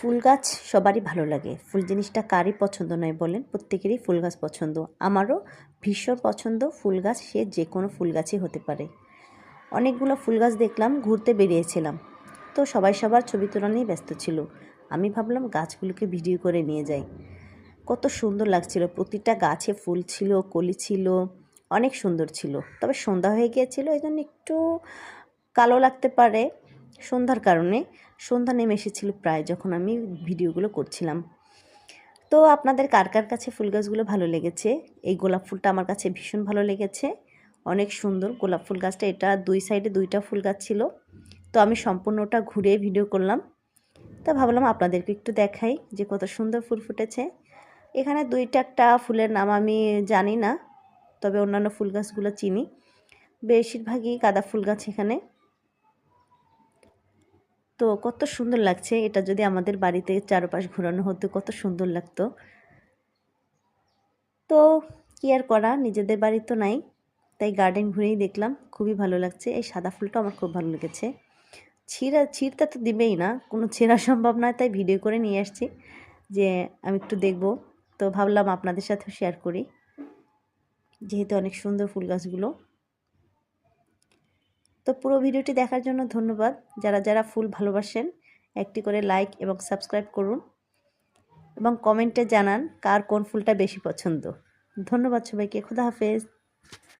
ফুল গাছ সবারই ভালো লাগে। ফুল জিনিসটা কারই পছন্দ নয় বলেন? প্রত্যেকেরই ফুল গাছ পছন্দ। আমারও ভীষণ পছন্দ ফুল গাছ, সে যে কোনো ফুল গাছই হতে পারে। অনেকগুলো ফুল গাছ দেখলাম, ঘুরতে বেরিয়েছিলাম। তো সবাই সবার ছবি তোলা নিয়ে ব্যস্ত ছিল। আমি ভাবলাম গাছগুলোকে ভিডিও করে নিয়ে যাই। কত সুন্দর লাগছিল, প্রতিটা গাছে ফুল ছিল, কলি ছিল, অনেক সুন্দর ছিল। তবে সন্ধ্যা হয়ে গিয়েছিল, এই জন্য একটু কালো লাগতে পারে সন্ধ্যার কারণে। সন্ধ্যা নেমে এসেছিল প্রায় যখন আমি ভিডিওগুলো করছিলাম। তো আপনাদের কার কার কাছে ফুল গাছগুলো ভালো লেগেছে? এই গোলাপ ফুলটা আমার কাছে ভীষণ ভালো লেগেছে, অনেক সুন্দর গোলাপ ফুল গাছটা। এটা দুই সাইডে দুইটা ফুল গাছ ছিল, তো আমি সম্পূর্ণটা ঘুরে ভিডিও করলাম। তা ভাবলাম আপনাদেরকে একটু দেখাই যে কত সুন্দর ফুল ফুটেছে। এখানে দুইটা একটা ফুলের নাম আমি জানি না, তবে অন্যান্য ফুল গাছগুলো চিনি। বেশিরভাগই গাঁদা ফুল গাছ এখানে। তো কত সুন্দর লাগছে, এটা যদি আমাদের বাড়িতে চারপাশ ঘোরানো হতো কত সুন্দর লাগতো। তো কি আর করা, নিজেদের বাড়ি তো নাই, তাই গার্ডেন ঘুরেই দেখলাম, খুবই ভালো লাগছে। এই সাদা ফুলটা আমার খুব ভালো লেগেছে। ছিঁড়তে তো দিবেই না, কোনো ছেঁড়া সম্ভব নয়, তাই ভিডিও করে নিয়ে আসছি যে আমি একটু দেখব। তো ভাবলাম আপনাদের সাথেও শেয়ার করি, যেহেতু অনেক সুন্দর ফুল গাছগুলো। তো পুরো ভিডিওটি দেখার জন্য ধন্যবাদ। যারা যারা ফুল ভালোবাসেন একটি করে লাইক এবং সাবস্ক্রাইব করুন, এবং কমেন্টে জানান কার কোন ফুলটা বেশি পছন্দ। ধন্যবাদ সবাইকে, খুদা হাফেজ।